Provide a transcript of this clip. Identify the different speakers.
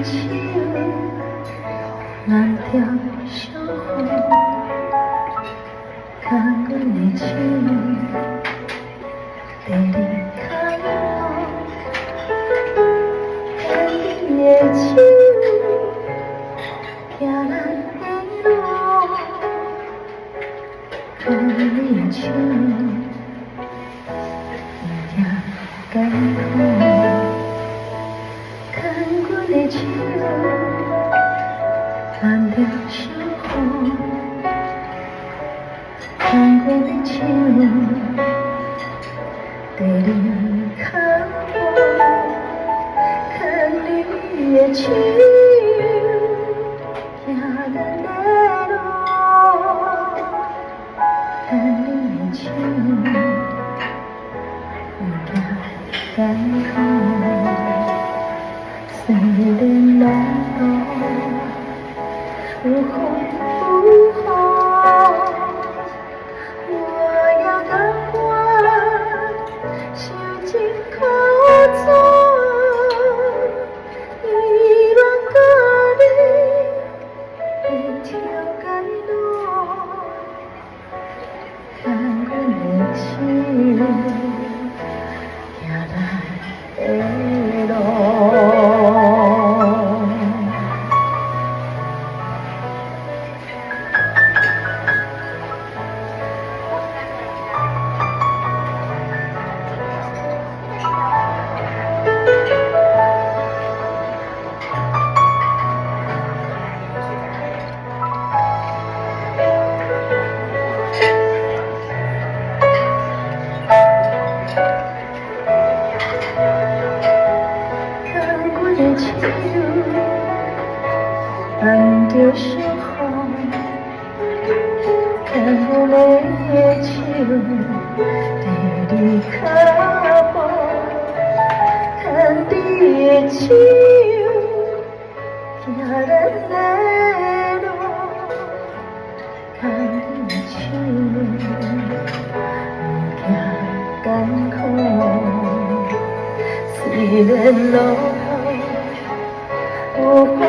Speaker 1: 手，蓝调小雨，牵阮的手，在你脚路，牵你的手，行咱的路，牵你的手，不惊艰苦。 牵阮的手，蓝调小雨，牵阮的手，在你脚步，牵你的手，行咱的路，牵你的手，不惊艰苦。 虽然路途有风有雨，我也甘愿受尽苦楚，依然跟你一条街路，牵阮的手，行咱的路。 手，挽着小雨，牵阮的手，在你脚步，牵你的手，行咱的路，牵你的手，不惊艰苦，虽然路途有风。